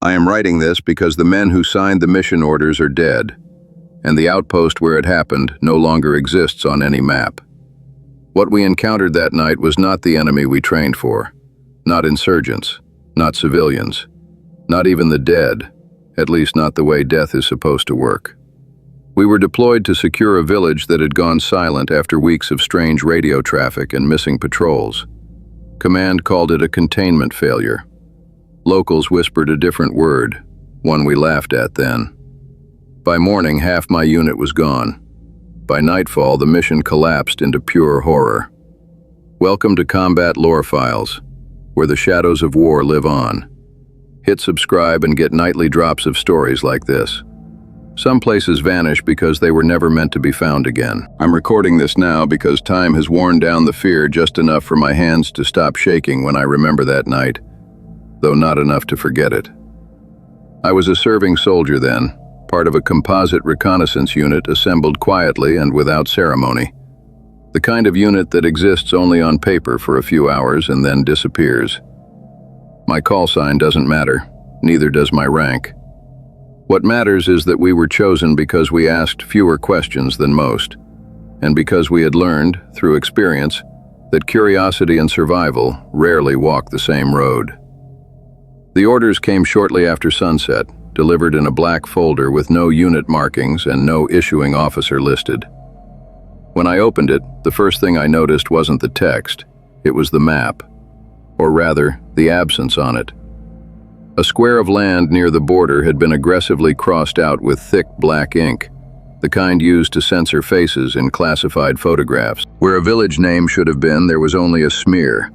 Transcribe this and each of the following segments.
I am writing this because the men who signed the mission orders are dead, and the outpost where it happened no longer exists on any map. What we encountered that night was not the enemy we trained for, not insurgents, not civilians, not even the dead, at least not the way death is supposed to work. We were deployed to secure a village that had gone silent after weeks of strange radio traffic and missing patrols. Command called it a containment failure. Locals whispered a different word, one we laughed at then. By morning, half my unit was gone. By nightfall, the mission collapsed into pure horror. Welcome to Combat Lore Files, where the shadows of war live on. Hit subscribe and get nightly drops of stories like this. Some places vanish because they were never meant to be found again. I'm recording this now because time has worn down the fear just enough for my hands to stop shaking when I remember that night, though not enough to forget it. I was a serving soldier then, part of a composite reconnaissance unit assembled quietly and without ceremony. The kind of unit that exists only on paper for a few hours and then disappears. My call sign doesn't matter, neither does my rank. What matters is that we were chosen because we asked fewer questions than most, and because we had learned, through experience, that curiosity and survival rarely walk the same road. The orders came shortly after sunset, delivered in a black folder with no unit markings and no issuing officer listed. When I opened it, the first thing I noticed wasn't the text, it was the map, or rather, the absence on it. A square of land near the border had been aggressively crossed out with thick black ink, the kind used to censor faces in classified photographs. Where a village name should have been, there was only a smear,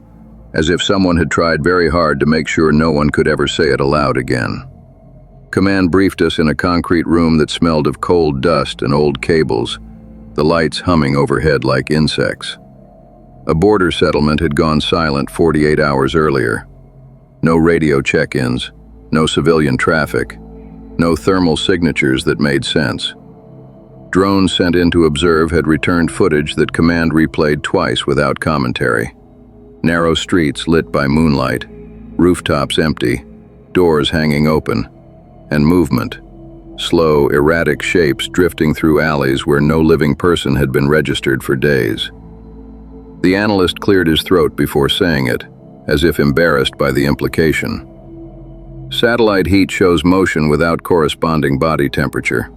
as if someone had tried very hard to make sure no one could ever say it aloud again. Command briefed us in a concrete room that smelled of cold dust and old cables, the lights humming overhead like insects. A border settlement had gone silent 48 hours earlier. No radio check-ins, no civilian traffic, no thermal signatures that made sense. Drones sent in to observe had returned footage that Command replayed twice without commentary. Narrow streets lit by moonlight, rooftops empty, doors hanging open, and movement. Slow, erratic shapes drifting through alleys where no living person had been registered for days. The analyst cleared his throat before saying it, as if embarrassed by the implication. Satellite heat shows motion without corresponding body temperature.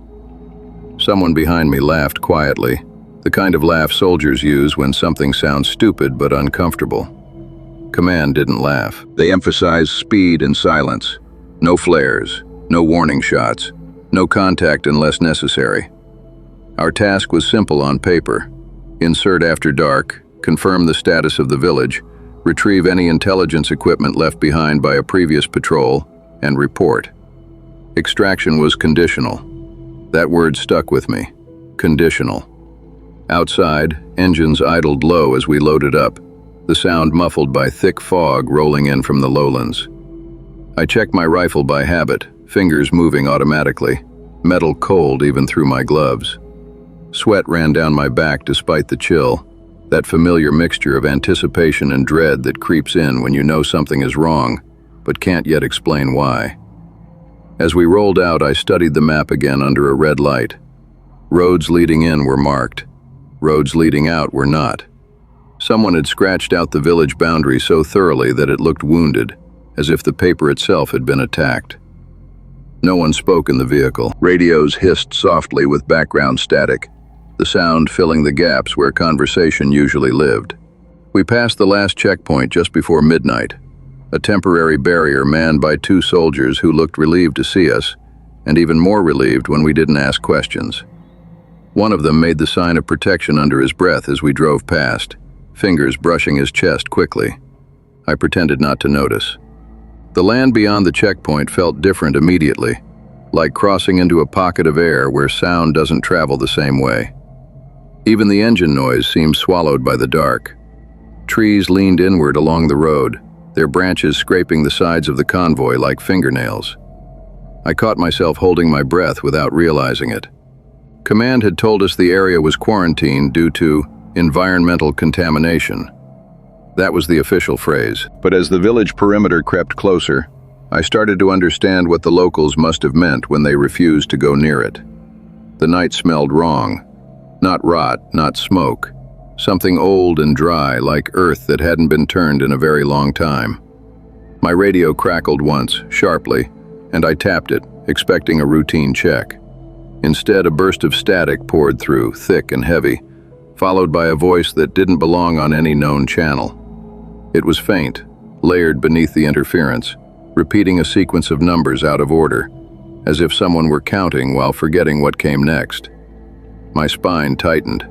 Someone behind me laughed quietly, the kind of laugh soldiers use when something sounds stupid but uncomfortable. Command didn't laugh. They emphasized speed and silence. No flares, no warning shots, no contact unless necessary. Our task was simple on paper. Insert after dark, confirm the status of the village, retrieve any intelligence equipment left behind by a previous patrol, and report. Extraction was conditional. That word stuck with me. Conditional. Outside, engines idled low as we loaded up, the sound muffled by thick fog rolling in from the lowlands. I checked my rifle by habit, fingers moving automatically, metal cold even through my gloves. Sweat ran down my back despite the chill, that familiar mixture of anticipation and dread that creeps in when you know something is wrong, but can't yet explain why. As we rolled out, I studied the map again under a red light. Roads leading in were marked. Roads leading out were not. Someone had scratched out the village boundary so thoroughly that it looked wounded, as if the paper itself had been attacked. No one spoke in the vehicle. Radios hissed softly with background static, the sound filling the gaps where conversation usually lived. We passed the last checkpoint just before midnight, a temporary barrier manned by 2 soldiers who looked relieved to see us, and even more relieved when we didn't ask questions. One of them made the sign of protection under his breath as we drove past, fingers brushing his chest quickly. I pretended not to notice. The land beyond the checkpoint felt different immediately, like crossing into a pocket of air where sound doesn't travel the same way. Even the engine noise seemed swallowed by the dark. Trees leaned inward along the road, their branches scraping the sides of the convoy like fingernails. I caught myself holding my breath without realizing it. Command had told us the area was quarantined due to environmental contamination. That was the official phrase. But as the village perimeter crept closer, I started to understand what the locals must have meant when they refused to go near it. The night smelled wrong. Not rot, not smoke. Something old and dry, like earth that hadn't been turned in a very long time. My radio crackled once, sharply, and I tapped it, expecting a routine check. Instead, a burst of static poured through, thick and heavy, followed by a voice that didn't belong on any known channel. It was faint, layered beneath the interference, repeating a sequence of numbers out of order, as if someone were counting while forgetting what came next. My spine tightened.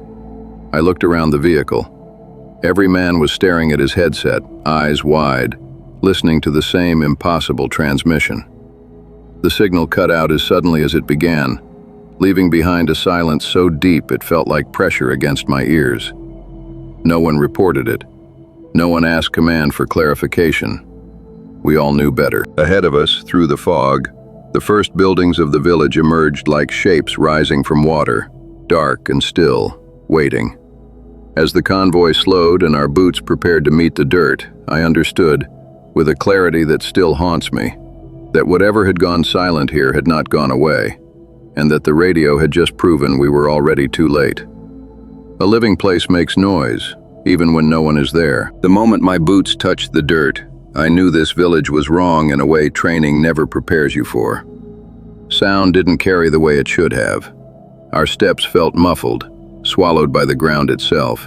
I looked around the vehicle. Every man was staring at his headset, eyes wide, listening to the same impossible transmission. The signal cut out as suddenly as it began, leaving behind a silence so deep it felt like pressure against my ears. No one reported it. No one asked command for clarification. We all knew better. Ahead of us, through the fog, the first buildings of the village emerged like shapes rising from water, dark and still, waiting. As the convoy slowed and our boots prepared to meet the dirt, I understood, with a clarity that still haunts me, that whatever had gone silent here had not gone away, and that the radio had just proven we were already too late. A living place makes noise, even when no one is there. The moment my boots touched the dirt, I knew this village was wrong in a way training never prepares you for. Sound didn't carry the way it should have. Our steps felt muffled, swallowed by the ground itself,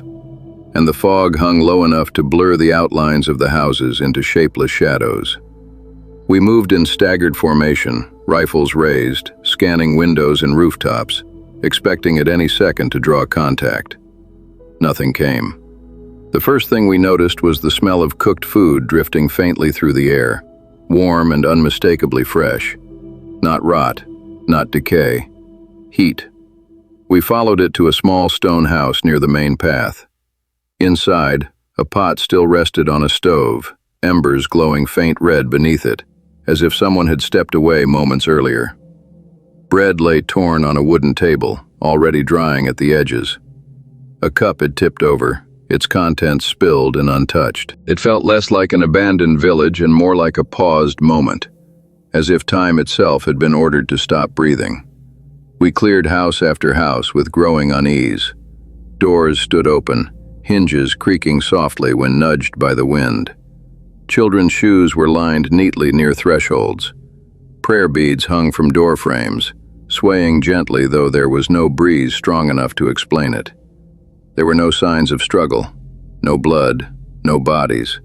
and the fog hung low enough to blur the outlines of the houses into shapeless shadows. We moved in staggered formation, rifles raised, scanning windows and rooftops, expecting at any second to draw contact. Nothing came. The first thing we noticed was the smell of cooked food drifting faintly through the air, warm and unmistakably fresh. Not rot, not decay. Heat. We followed it to a small stone house near the main path. Inside, a pot still rested on a stove, embers glowing faint red beneath it, as if someone had stepped away moments earlier. Bread lay torn on a wooden table, already drying at the edges. A cup had tipped over, its contents spilled and untouched. It felt less like an abandoned village and more like a paused moment, as if time itself had been ordered to stop breathing. We cleared house after house with growing unease. Doors stood open, hinges creaking softly when nudged by the wind. Children's shoes were lined neatly near thresholds. Prayer beads hung from door frames, swaying gently though there was no breeze strong enough to explain it. There were no signs of struggle, no blood, no bodies.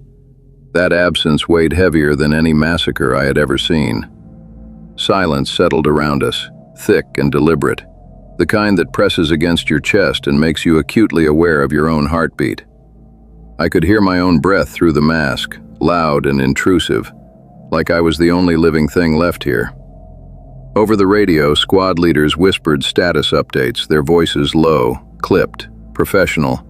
That absence weighed heavier than any massacre I had ever seen. Silence settled around us, thick and deliberate, the kind that presses against your chest and makes you acutely aware of your own heartbeat. I could hear my own breath through the mask, loud and intrusive, like I was the only living thing left here. Over the radio, squad leaders whispered status updates, their voices low, clipped, professional,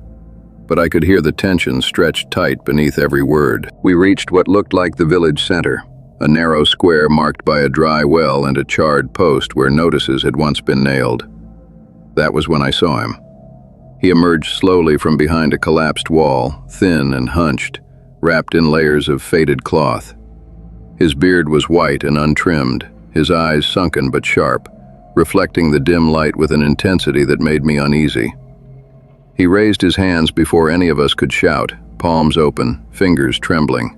but I could hear the tension stretched tight beneath every word. We reached what looked like the village center, a narrow square marked by a dry well and a charred post where notices had once been nailed. That was when I saw him. He emerged slowly from behind a collapsed wall, thin and hunched, wrapped in layers of faded cloth. His beard was white and untrimmed, his eyes sunken but sharp, reflecting the dim light with an intensity that made me uneasy. He raised his hands before any of us could shout, palms open, fingers trembling.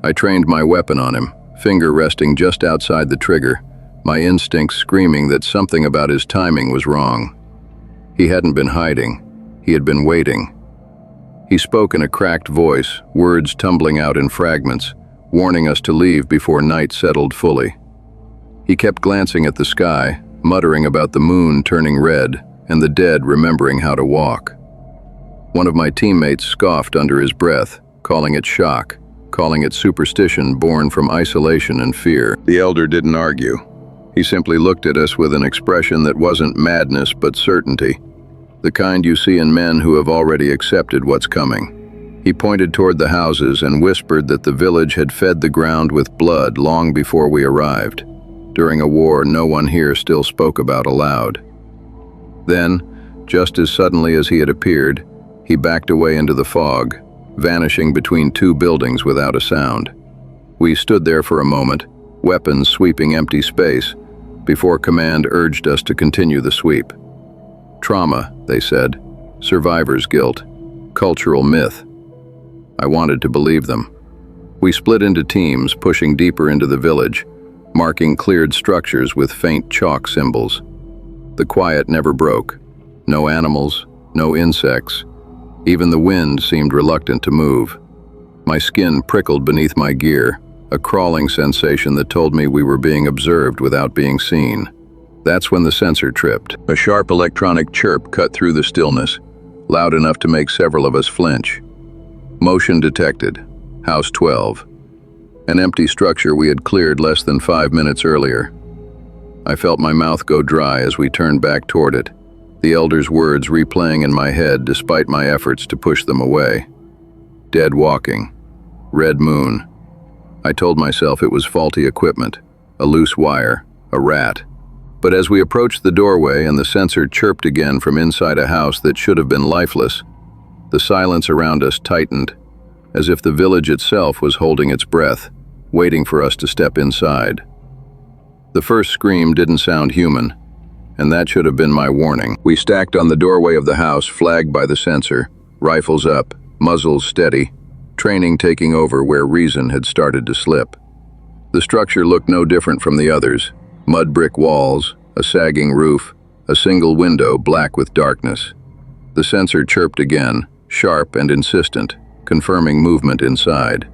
I trained my weapon on him, finger resting just outside the trigger, my instincts screaming that something about his timing was wrong. He hadn't been hiding. He had been waiting. He spoke in a cracked voice, words tumbling out in fragments, warning us to leave before night settled fully. He kept glancing at the sky, muttering about the moon turning red and the dead remembering how to walk. One of my teammates scoffed under his breath, calling it shock, calling it superstition born from isolation and fear. The elder didn't argue. He simply looked at us with an expression that wasn't madness but certainty, the kind you see in men who have already accepted what's coming. He pointed toward the houses and whispered that the village had fed the ground with blood long before we arrived, during a war no one here still spoke about aloud. Then, just as suddenly as he had appeared, he backed away into the fog, vanishing between two buildings without a sound. We stood there for a moment, weapons sweeping empty space, before command urged us to continue the sweep. Trauma, they said, survivor's guilt, cultural myth. I wanted to believe them. We split into teams, pushing deeper into the village, marking cleared structures with faint chalk symbols. The quiet never broke. No animals, no insects. Even the wind seemed reluctant to move. My skin prickled beneath my gear, a crawling sensation that told me we were being observed without being seen. That's when the sensor tripped. A sharp electronic chirp cut through the stillness, loud enough to make several of us flinch. Motion detected. House 12. An empty structure we had cleared less than 5 minutes earlier. I felt my mouth go dry as we turned back toward it, the elder's words replaying in my head despite my efforts to push them away. Dead walking. Red moon. I told myself it was faulty equipment, a loose wire, a rat. But as we approached the doorway and the sensor chirped again from inside a house that should have been lifeless, the silence around us tightened, as if the village itself was holding its breath, waiting for us to step inside. The first scream didn't sound human, and that should have been my warning. We stacked on the doorway of the house, flagged by the sensor, rifles up, muzzles steady, training taking over where reason had started to slip. The structure looked no different from the others. Mud brick walls, a sagging roof, a single window black with darkness. The sensor chirped again, sharp and insistent, confirming movement inside.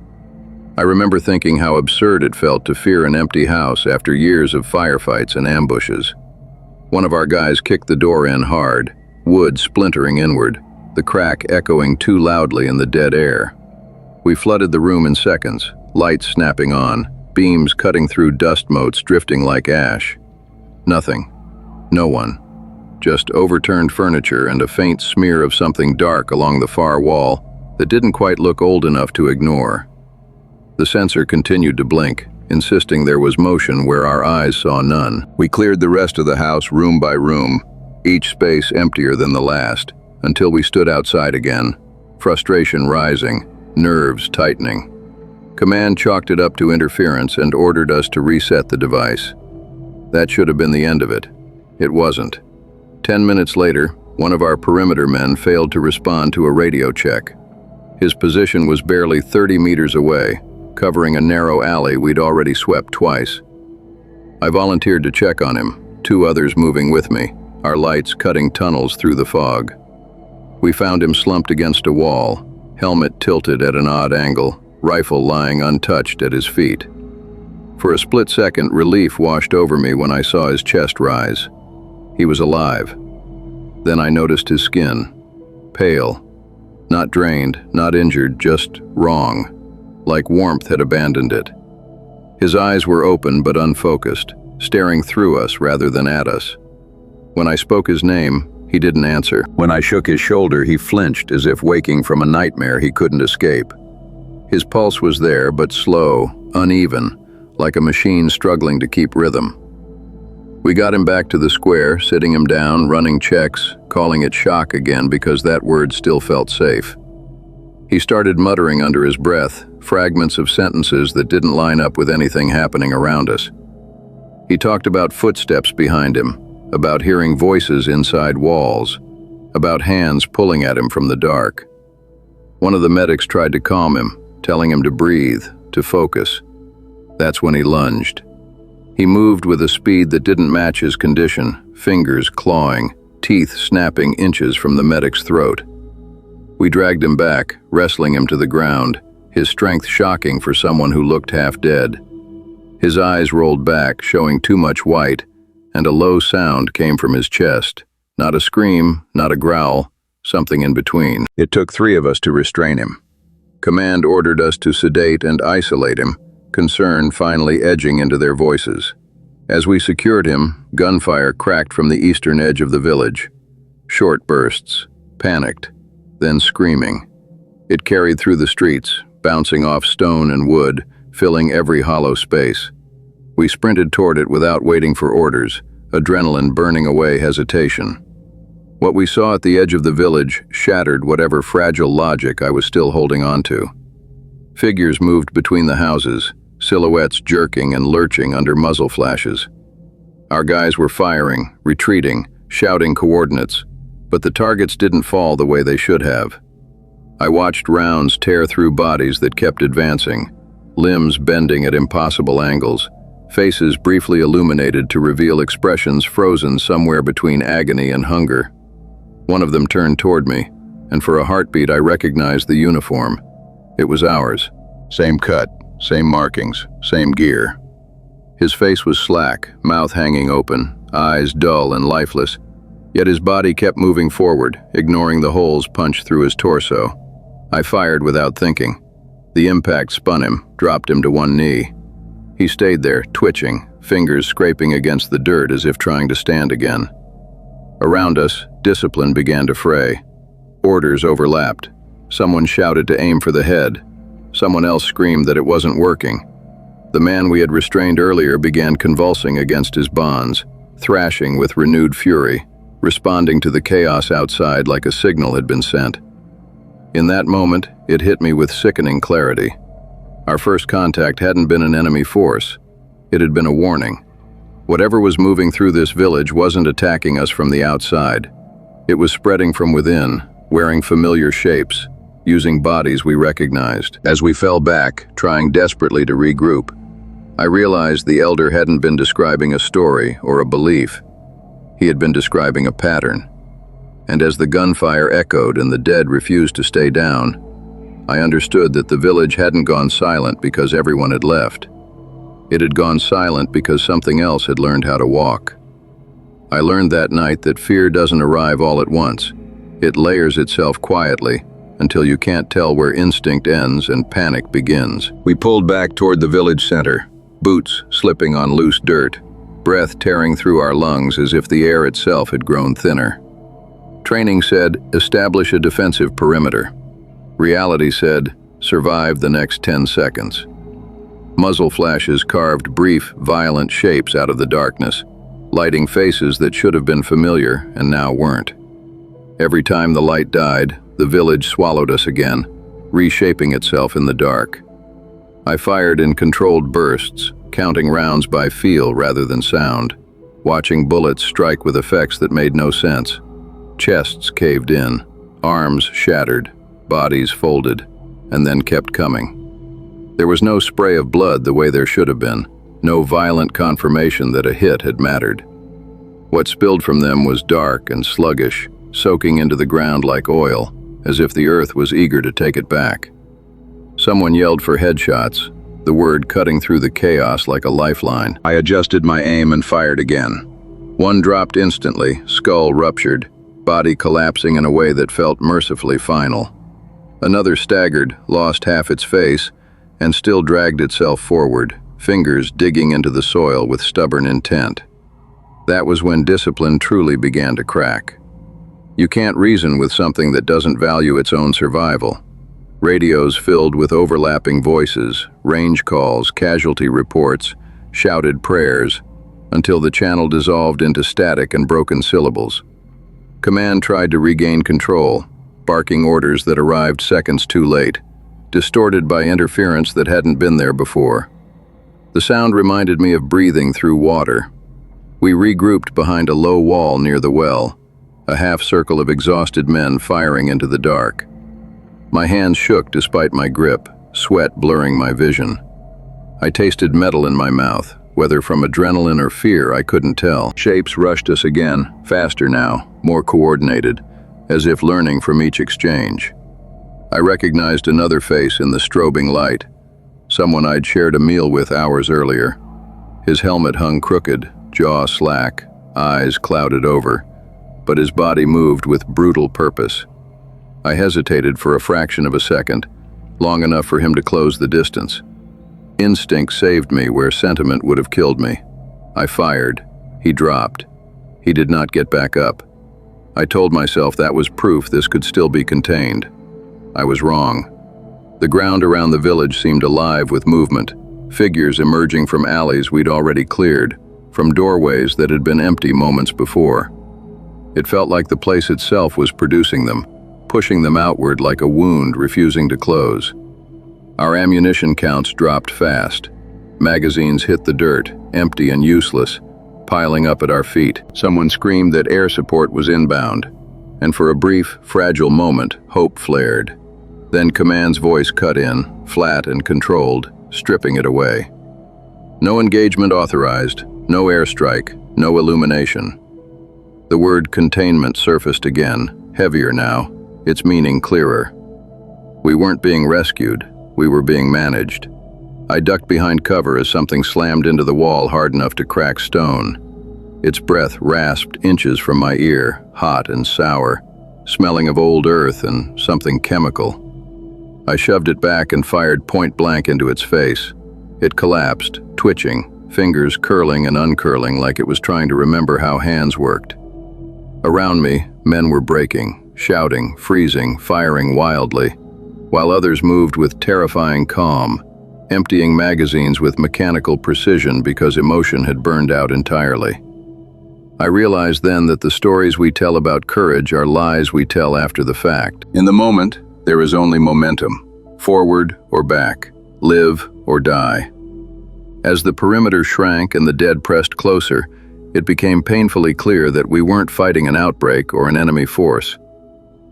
I remember thinking how absurd it felt to fear an empty house after years of firefights and ambushes. One of our guys kicked the door in hard, wood splintering inward, the crack echoing too loudly in the dead air. We flooded the room in seconds, lights snapping on, beams cutting through dust motes drifting like ash. Nothing. No one. Just overturned furniture and a faint smear of something dark along the far wall that didn't quite look old enough to ignore. The sensor continued to blink, insisting there was motion where our eyes saw none. We cleared the rest of the house room by room, each space emptier than the last, until we stood outside again, frustration rising, nerves tightening. Command chalked it up to interference and ordered us to reset the device. That should have been the end of it. It wasn't. 10 minutes later, one of our perimeter men failed to respond to a radio check. His position was barely 30 meters away, covering a narrow alley we'd already swept twice. I volunteered to check on him, 2 others moving with me, our lights cutting tunnels through the fog. We found him slumped against a wall, helmet tilted at an odd angle, rifle lying untouched at his feet. For a split second, relief washed over me when I saw his chest rise. He was alive. Then I noticed his skin. Pale. Not drained, not injured, just wrong. Like warmth had abandoned it. His eyes were open but unfocused, staring through us rather than at us. When I spoke his name, he didn't answer. When I shook his shoulder, he flinched as if waking from a nightmare he couldn't escape. His pulse was there, but slow, uneven, like a machine struggling to keep rhythm. We got him back to the square, sitting him down, running checks, calling it shock again because that word still felt safe. He started muttering under his breath, fragments of sentences that didn't line up with anything happening around us. He talked about footsteps behind him, about hearing voices inside walls, about hands pulling at him from the dark. One of the medics tried to calm him, telling him to breathe, to focus. That's when he lunged. He moved with a speed that didn't match his condition, fingers clawing, teeth snapping inches from the medic's throat. We dragged him back, wrestling him to the ground, his strength shocking for someone who looked half dead. His eyes rolled back, showing too much white, and a low sound came from his chest. Not a scream, not a growl, something in between. It took 3 of us to restrain him. Command ordered us to sedate and isolate him, concern finally edging into their voices. As we secured him, gunfire cracked from the eastern edge of the village. Short bursts, panicked, then screaming. It carried through the streets, bouncing off stone and wood, filling every hollow space. We sprinted toward it without waiting for orders, adrenaline burning away hesitation. What we saw at the edge of the village shattered whatever fragile logic I was still holding on to. Figures moved between the houses, silhouettes jerking and lurching under muzzle flashes. Our guys were firing, retreating, shouting coordinates, but the targets didn't fall the way they should have. I watched rounds tear through bodies that kept advancing, limbs bending at impossible angles, faces briefly illuminated to reveal expressions frozen somewhere between agony and hunger. One of them turned toward me, and for a heartbeat I recognized the uniform. It was ours. Same cut, same markings, same gear. His face was slack, mouth hanging open, eyes dull and lifeless, yet his body kept moving forward, ignoring the holes punched through his torso. I fired without thinking. The impact spun him, dropped him to one knee. He stayed there, twitching, fingers scraping against the dirt as if trying to stand again. Around us, discipline began to fray. Orders overlapped. Someone shouted to aim for the head. Someone else screamed that it wasn't working. The man we had restrained earlier began convulsing against his bonds, thrashing with renewed fury, responding to the chaos outside like a signal had been sent. In that moment, it hit me with sickening clarity. Our first contact hadn't been an enemy force. It had been a warning. Whatever was moving through this village wasn't attacking us from the outside. It was spreading from within, wearing familiar shapes, using bodies we recognized. As we fell back, trying desperately to regroup, I realized the elder hadn't been describing a story or a belief. He had been describing a pattern. And as the gunfire echoed and the dead refused to stay down, I understood that the village hadn't gone silent because everyone had left. It had gone silent because something else had learned how to walk. I learned that night that fear doesn't arrive all at once. It layers itself quietly until you can't tell where instinct ends and panic begins. We pulled back toward the village center, boots slipping on loose dirt, breath tearing through our lungs as if the air itself had grown thinner. Training said, establish a defensive perimeter. Reality said, survive the next 10 seconds. Muzzle flashes carved brief, violent shapes out of the darkness, lighting faces that should have been familiar and now weren't. Every time the light died, the village swallowed us again, reshaping itself in the dark. I fired in controlled bursts, counting rounds by feel rather than sound, watching bullets strike with effects that made no sense. Chests caved in, arms shattered, bodies folded, and then kept coming. There was no spray of blood the way there should have been, no violent confirmation that a hit had mattered. What spilled from them was dark and sluggish, soaking into the ground like oil, as if the earth was eager to take it back. Someone yelled for headshots, the word cutting through the chaos like a lifeline. I adjusted my aim and fired again. One dropped instantly, skull ruptured, body collapsing in a way that felt mercifully final. Another staggered, lost half its face, and still dragged itself forward, fingers digging into the soil with stubborn intent. That was when discipline truly began to crack. You can't reason with something that doesn't value its own survival. Radios filled with overlapping voices, range calls, casualty reports, shouted prayers, until the channel dissolved into static and broken syllables. Command tried to regain control, barking orders that arrived seconds too late, distorted by interference that hadn't been there before. The sound reminded me of breathing through water. We regrouped behind a low wall near the well, a half-circle of exhausted men firing into the dark. My hands shook despite my grip, sweat blurring my vision. I tasted metal in my mouth, whether from adrenaline or fear I couldn't tell. Shapes rushed us again, faster now, more coordinated, as if learning from each exchange. I recognized another face in the strobing light, someone I'd shared a meal with hours earlier. His helmet hung crooked, jaw slack, eyes clouded over, but his body moved with brutal purpose. I hesitated for a fraction of a second, long enough for him to close the distance. Instinct saved me where sentiment would have killed me. I fired. He dropped. He did not get back up. I told myself that was proof this could still be contained. I was wrong. The ground around the village seemed alive with movement, figures emerging from alleys we'd already cleared, from doorways that had been empty moments before. It felt like the place itself was producing them, pushing them outward like a wound refusing to close. Our ammunition counts dropped fast, Magazines hit the dirt, empty and useless, piling up at our feet. Someone screamed that air support was inbound, and for a brief, fragile moment, hope flared. Then Command's voice cut in, flat and controlled, stripping it away. No engagement authorized, no airstrike, no illumination. The word containment surfaced again, heavier now, its meaning clearer. We weren't being rescued, we were being managed. I ducked behind cover as something slammed into the wall hard enough to crack stone. Its breath rasped inches from my ear, hot and sour, smelling of old earth and something chemical. I shoved it back and fired point blank into its face. It collapsed, twitching, fingers curling and uncurling like it was trying to remember how hands worked. Around me, men were breaking, shouting, freezing, firing wildly, while others moved with terrifying calm, emptying magazines with mechanical precision because emotion had burned out entirely. I realized then that the stories we tell about courage are lies we tell after the fact. In the moment, there is only momentum, forward or back, live or die. As the perimeter shrank and the dead pressed closer, it became painfully clear that we weren't fighting an outbreak or an enemy force.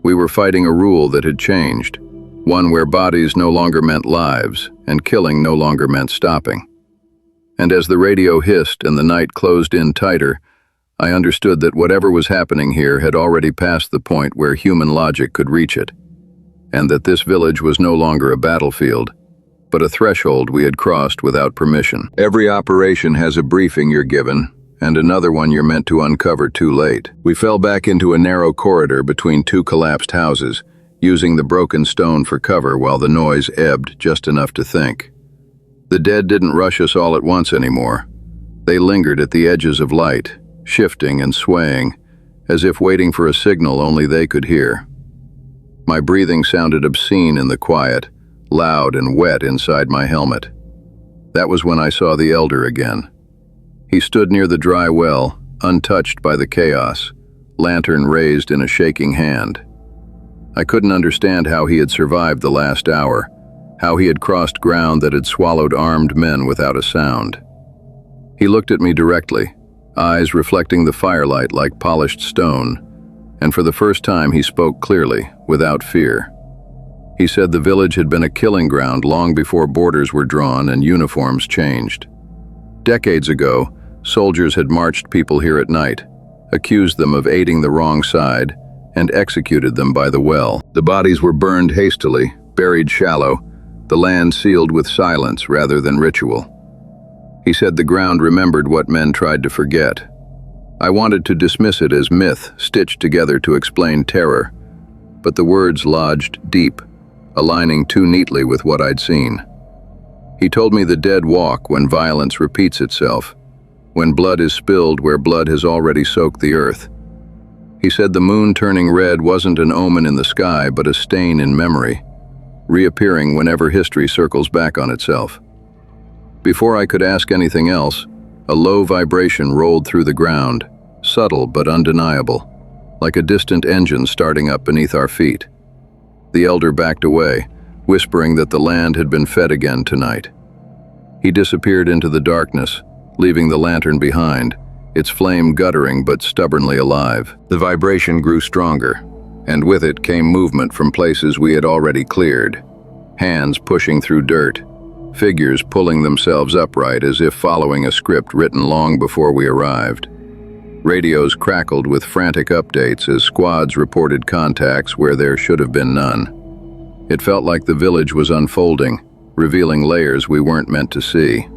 We were fighting a rule that had changed, one where bodies no longer meant lives and killing no longer meant stopping. And as the radio hissed and the night closed in tighter, I understood that whatever was happening here had already passed the point where human logic could reach it, and that this village was no longer a battlefield, but a threshold we had crossed without permission. Every operation has a briefing you're given, and another one you're meant to uncover too late. We fell back into a narrow corridor between two collapsed houses, using the broken stone for cover while the noise ebbed just enough to think. The dead didn't rush us all at once anymore. They lingered at the edges of light, shifting and swaying, as if waiting for a signal only they could hear. My breathing sounded obscene in the quiet, loud and wet inside my helmet. That was when I saw the elder again. He stood near the dry well, untouched by the chaos, lantern raised in a shaking hand. I couldn't understand how he had survived the last hour, how he had crossed ground that had swallowed armed men without a sound. He looked at me directly, eyes reflecting the firelight like polished stone, and for the first time he spoke clearly, without fear. He said the village had been a killing ground long before borders were drawn and uniforms changed. Decades ago, soldiers had marched people here at night, accused them of aiding the wrong side, and executed them by the well. The bodies were burned hastily, buried shallow, the land sealed with silence rather than ritual. He said the ground remembered what men tried to forget. I wanted to dismiss it as myth stitched together to explain terror, but the words lodged deep, aligning too neatly with what I'd seen. He told me the dead walk when violence repeats itself, when blood is spilled where blood has already soaked the earth. He said the moon turning red wasn't an omen in the sky, but a stain in memory, reappearing whenever history circles back on itself. Before I could ask anything else, a low vibration rolled through the ground, subtle but undeniable, like a distant engine starting up beneath our feet. The elder backed away, whispering that the land had been fed again tonight. He disappeared into the darkness, leaving the lantern behind, its flame guttering but stubbornly alive. The vibration grew stronger, and with it came movement from places we had already cleared. Hands pushing through dirt, figures pulling themselves upright as if following a script written long before we arrived. Radios crackled with frantic updates as squads reported contacts where there should have been none. It felt like the village was unfolding, revealing layers we weren't meant to see.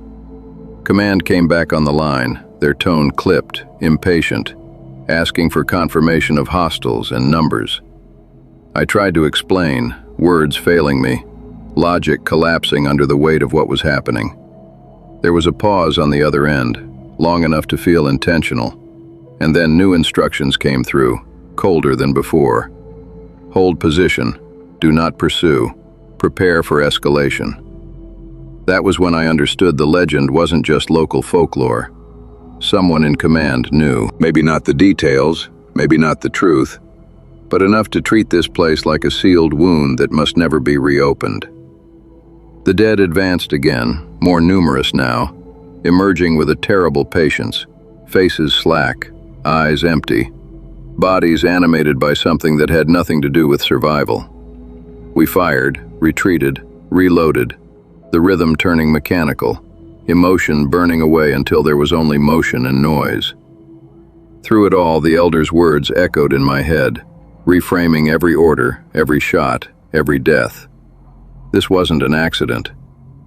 Command came back on the line, their tone clipped, impatient, asking for confirmation of hostiles and numbers. I tried to explain, words failing me, logic collapsing under the weight of what was happening. There was a pause on the other end, long enough to feel intentional, and then new instructions came through, colder than before. Hold position, do not pursue, prepare for escalation. That was when I understood the legend wasn't just local folklore. Someone in command knew. Maybe not the details, maybe not the truth, but enough to treat this place like a sealed wound that must never be reopened. The dead advanced again, more numerous now, emerging with a terrible patience, faces slack, eyes empty, bodies animated by something that had nothing to do with survival. We fired, retreated, reloaded, the rhythm turning mechanical, emotion burning away until there was only motion and noise. Through it all, the elder's words echoed in my head, reframing every order, every shot, every death. This wasn't an accident.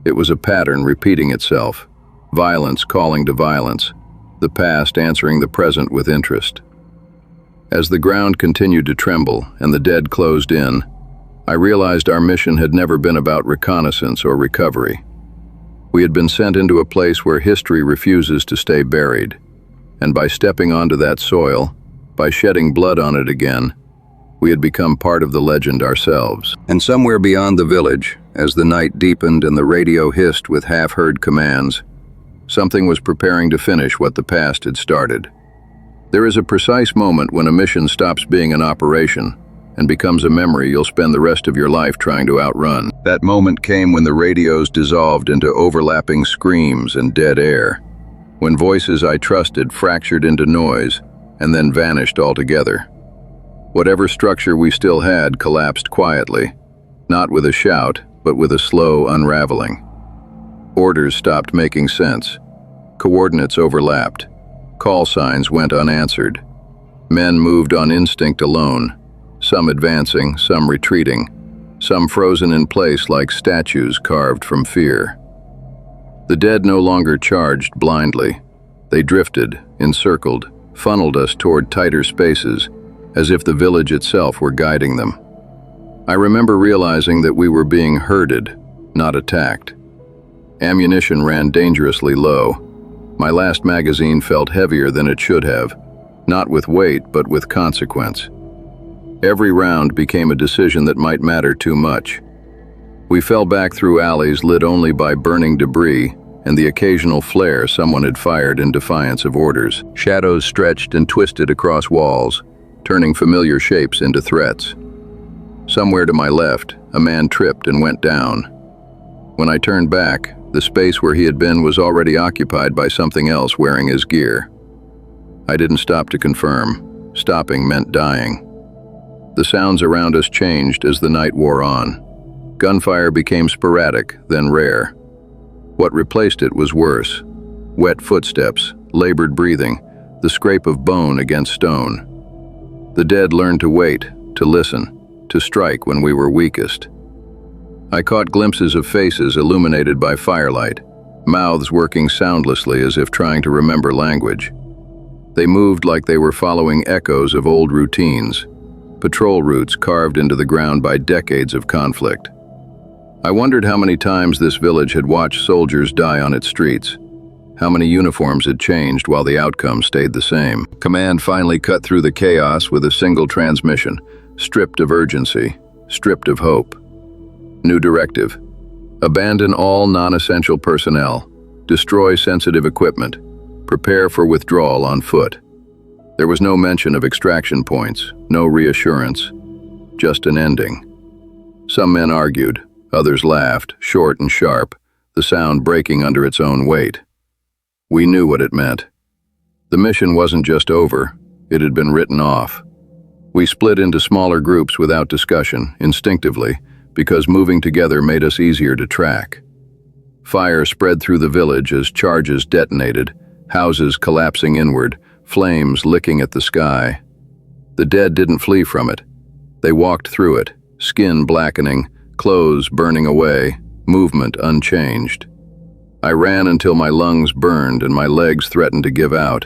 It was a pattern repeating itself, violence calling to violence, the past answering the present with interest. As the ground continued to tremble and the dead closed in, I realized our mission had never been about reconnaissance or recovery. We had been sent into a place where history refuses to stay buried, and by stepping onto that soil, by shedding blood on it again, we had become part of the legend ourselves. And somewhere beyond the village, as the night deepened and the radio hissed with half-heard commands, something was preparing to finish what the past had started. There is a precise moment when a mission stops being an operation and becomes a memory you'll spend the rest of your life trying to outrun. That moment came when the radios dissolved into overlapping screams and dead air, when voices I trusted fractured into noise and then vanished altogether. Whatever structure we still had collapsed quietly, not with a shout, but with a slow unraveling. Orders stopped making sense. Coordinates overlapped. Call signs went unanswered. Men moved on instinct alone, some advancing, some retreating, some frozen in place like statues carved from fear. The dead no longer charged blindly. They drifted, encircled, funneled us toward tighter spaces, as if the village itself were guiding them. I remember realizing that we were being herded, not attacked. Ammunition ran dangerously low. My last magazine felt heavier than it should have, not with weight, but with consequence. Every round became a decision that might matter too much. We fell back through alleys lit only by burning debris and the occasional flare someone had fired in defiance of orders. Shadows stretched and twisted across walls, turning familiar shapes into threats. Somewhere to my left, a man tripped and went down. When I turned back, the space where he had been was already occupied by something else wearing his gear. I didn't stop to confirm. Stopping meant dying. The sounds around us changed as the night wore on. Gunfire became sporadic, then rare. What replaced it was worse. Wet footsteps, labored breathing, the scrape of bone against stone. The dead learned to wait, to listen, to strike when we were weakest. I caught glimpses of faces illuminated by firelight, mouths working soundlessly as if trying to remember language. They moved like they were following echoes of old routines, patrol routes carved into the ground by decades of conflict. I wondered how many times this village had watched soldiers die on its streets, how many uniforms had changed while the outcome stayed the same. Command finally cut through the chaos with a single transmission, stripped of urgency, stripped of hope. New directive: abandon all non-essential personnel, destroy sensitive equipment, prepare for withdrawal on foot. There was no mention of extraction points, no reassurance, just an ending. Some men argued, others laughed, short and sharp, the sound breaking under its own weight. We knew what it meant. The mission wasn't just over, it had been written off. We split into smaller groups without discussion, instinctively, because moving together made us easier to track. Fire spread through the village as charges detonated, houses collapsing inward, flames licking at the sky. The dead didn't flee from it. They walked through it, skin blackening, clothes burning away, movement unchanged. I ran until my lungs burned and my legs threatened to give out,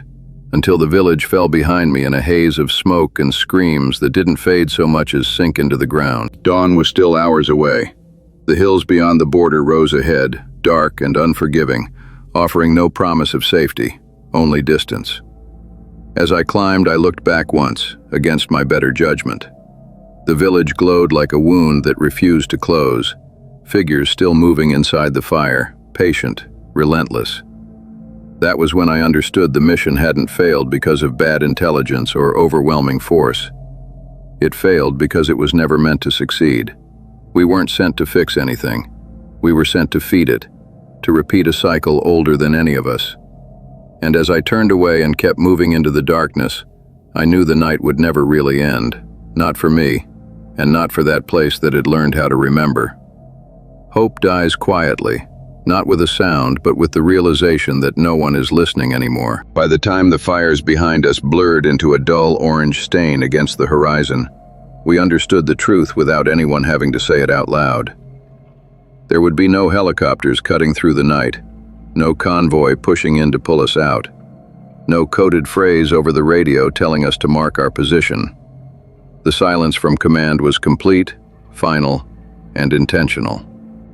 until the village fell behind me in a haze of smoke and screams that didn't fade so much as sink into the ground. Dawn was still hours away. The hills beyond the border rose ahead, dark and unforgiving, offering no promise of safety, only distance. As I climbed, I looked back once, against my better judgment. The village glowed like a wound that refused to close, figures still moving inside the fire, patient, relentless. That was when I understood the mission hadn't failed because of bad intelligence or overwhelming force. It failed because it was never meant to succeed. We weren't sent to fix anything. We were sent to feed it, to repeat a cycle older than any of us. And as I turned away and kept moving into the darkness, I knew the night would never really end, not for me, and not for that place that had learned how to remember. Hope dies quietly, not with a sound, but with the realization that no one is listening anymore. By the time the fires behind us blurred into a dull orange stain against the horizon, we understood the truth without anyone having to say it out loud. There would be no helicopters cutting through the night, no convoy pushing in to pull us out, no coded phrase over the radio telling us to mark our position. The silence from command was complete, final, and intentional.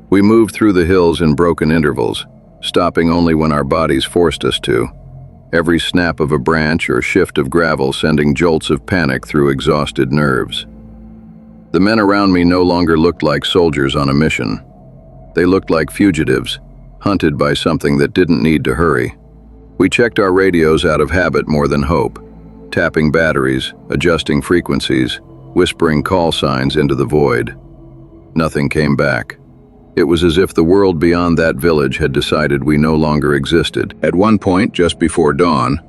We moved through the hills in broken intervals, stopping only when our bodies forced us to, every snap of a branch or shift of gravel sending jolts of panic through exhausted nerves. The men around me no longer looked like soldiers on a mission. They looked like fugitives, hunted by something that didn't need to hurry. We checked our radios out of habit more than hope, tapping batteries, adjusting frequencies, whispering call signs into the void. Nothing came back. It was as if the world beyond that village had decided we no longer existed. At one point, just before dawn,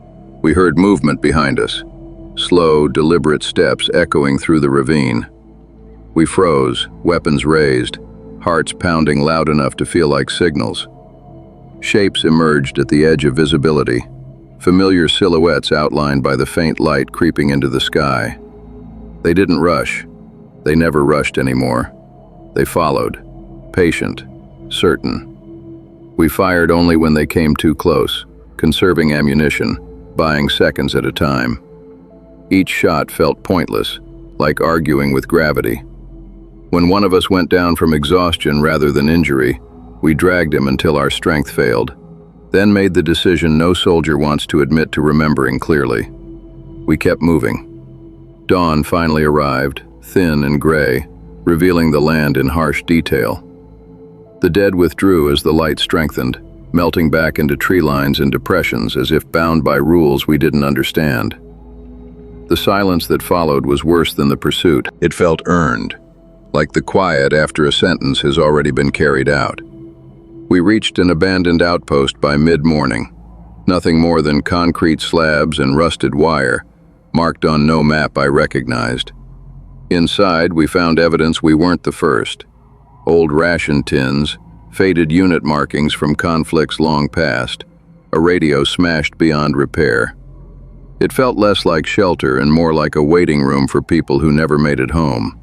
we heard movement behind us, slow, deliberate steps echoing through the ravine. We froze, weapons raised, hearts pounding loud enough to feel like signals. Shapes emerged at the edge of visibility, familiar silhouettes outlined by the faint light creeping into the sky. They didn't rush. They never rushed anymore. They followed, patient, certain. We fired only when they came too close, conserving ammunition, buying seconds at a time. Each shot felt pointless, like arguing with gravity. When one of us went down from exhaustion rather than injury, we dragged him until our strength failed, then made the decision no soldier wants to admit to remembering clearly. We kept moving. Dawn finally arrived, thin and gray, revealing the land in harsh detail. The dead withdrew as the light strengthened, melting back into tree lines and depressions as if bound by rules we didn't understand. The silence that followed was worse than the pursuit. It felt earned, like the quiet after a sentence has already been carried out. We reached an abandoned outpost by mid-morning, nothing more than concrete slabs and rusted wire, marked on no map I recognized. Inside, we found evidence we weren't the first. Old ration tins, faded unit markings from conflicts long past, a radio smashed beyond repair. It felt less like shelter and more like a waiting room for people who never made it home.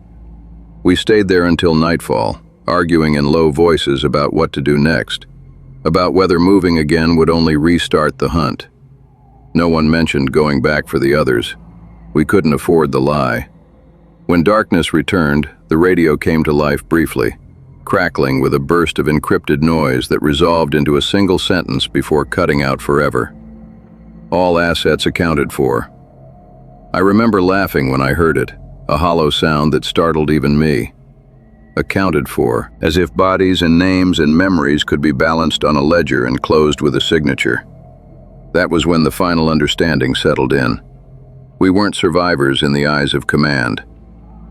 We stayed there until nightfall, arguing in low voices about what to do next, about whether moving again would only restart the hunt. No one mentioned going back for the others. We couldn't afford the lie. When darkness returned, the radio came to life briefly, crackling with a burst of encrypted noise that resolved into a single sentence before cutting out forever. All assets accounted for. I remember laughing when I heard it, a hollow sound that startled even me. Accounted for, as if bodies and names and memories could be balanced on a ledger and closed with a signature. That was when the final understanding settled in. We weren't survivors in the eyes of command.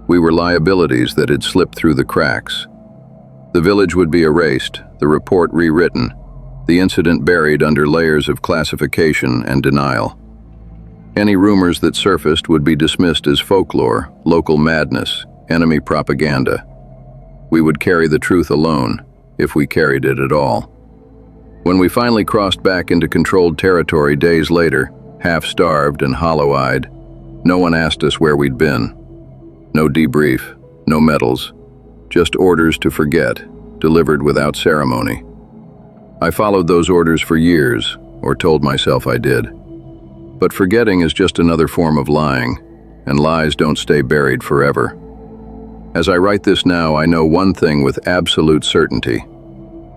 We were liabilities that had slipped through the cracks. The village would be erased, the report rewritten, the incident buried under layers of classification and denial. Any rumors that surfaced would be dismissed as folklore, local madness, enemy propaganda. We would carry the truth alone, if we carried it at all. When we finally crossed back into controlled territory days later, half-starved and hollow-eyed, no one asked us where we'd been. No debrief, no medals, just orders to forget, delivered without ceremony. I followed those orders for years, or told myself I did. But forgetting is just another form of lying, and lies don't stay buried forever. As I write this now, I know one thing with absolute certainty.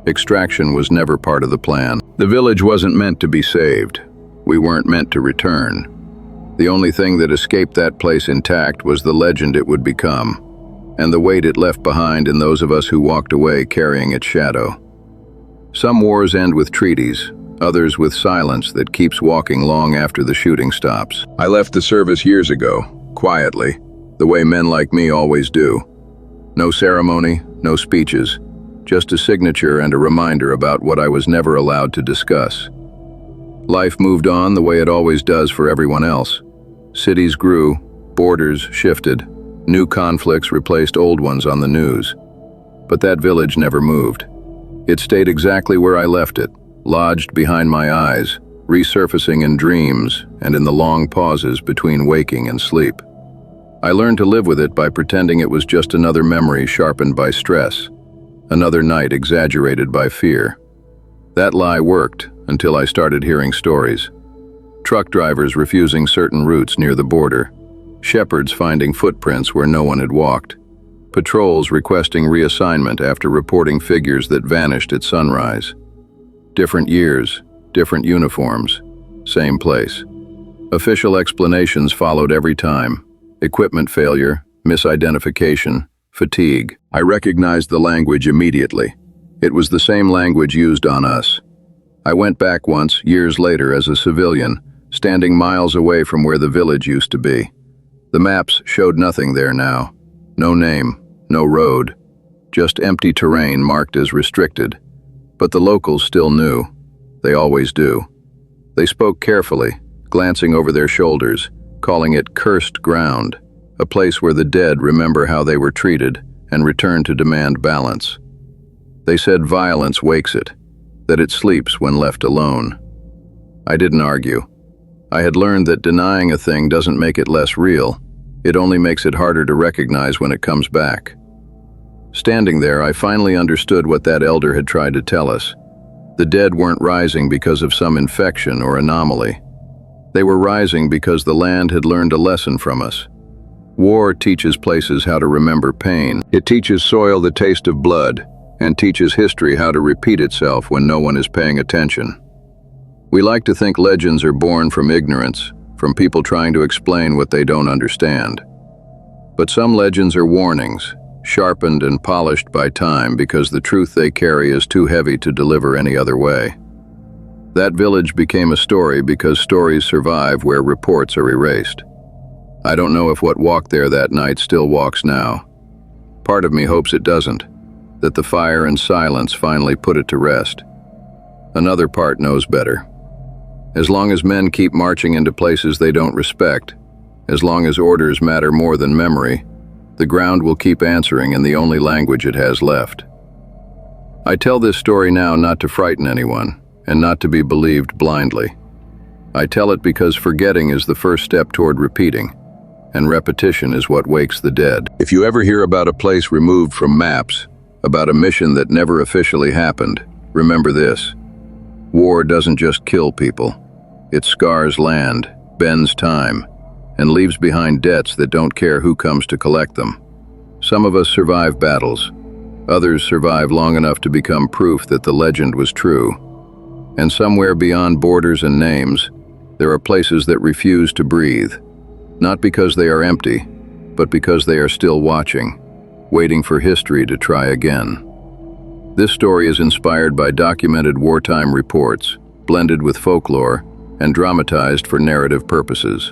Extraction was never part of the plan. The village wasn't meant to be saved. We weren't meant to return. The only thing that escaped that place intact was the legend it would become, and the weight it left behind in those of us who walked away carrying its shadow. Some wars end with treaties, others with silence that keeps walking long after the shooting stops. I left the service years ago, quietly, the way men like me always do. No ceremony, no speeches, just a signature and a reminder about what I was never allowed to discuss. Life moved on the way it always does for everyone else. Cities grew, borders shifted, new conflicts replaced old ones on the news. But that village never moved. It stayed exactly where I left it, lodged behind my eyes, resurfacing in dreams and in the long pauses between waking and sleep. I learned to live with it by pretending it was just another memory sharpened by stress, another night exaggerated by fear. That lie worked until I started hearing stories. Truck drivers refusing certain routes near the border, shepherds finding footprints where no one had walked, patrols requesting reassignment after reporting figures that vanished at sunrise. Different years, different uniforms, same place. Official explanations followed every time. Equipment failure, misidentification, fatigue. I recognized the language immediately. It was the same language used on us. I went back once, years later, as a civilian, standing miles away from where the village used to be. The maps showed nothing there now. No name, no road, just empty terrain marked as restricted. But the locals still knew. They always do. They spoke carefully, glancing over their shoulders, calling it cursed ground, a place where the dead remember how they were treated and return to demand balance. They said violence wakes it, that it sleeps when left alone. I didn't argue. I had learned that denying a thing doesn't make it less real. It only makes it harder to recognize when it comes back. Standing there, I finally understood what that elder had tried to tell us. The dead weren't rising because of some infection or anomaly. They were rising because the land had learned a lesson from us. War teaches places how to remember pain. It teaches soil the taste of blood, and teaches history how to repeat itself when no one is paying attention. We like to think legends are born from ignorance, from people trying to explain what they don't understand. But some legends are warnings, sharpened and polished by time because the truth they carry is too heavy to deliver any other way. That village became a story because stories survive where reports are erased. I don't know if what walked there that night still walks now. Part of me hopes it doesn't, that the fire and silence finally put it to rest. Another part knows better. As long as men keep marching into places they don't respect, as long as orders matter more than memory, the ground will keep answering in the only language it has left. I tell this story now not to frighten anyone, and not to be believed blindly. I tell it because forgetting is the first step toward repeating, and repetition is what wakes the dead. If you ever hear about a place removed from maps, about a mission that never officially happened, remember this. War doesn't just kill people. It scars land, bends time, and leaves behind debts that don't care who comes to collect them. Some of us survive battles. Others survive long enough to become proof that the legend was true. And somewhere beyond borders and names, there are places that refuse to breathe. Not because they are empty, but because they are still watching, waiting for history to try again. This story is inspired by documented wartime reports, blended with folklore, and dramatized for narrative purposes.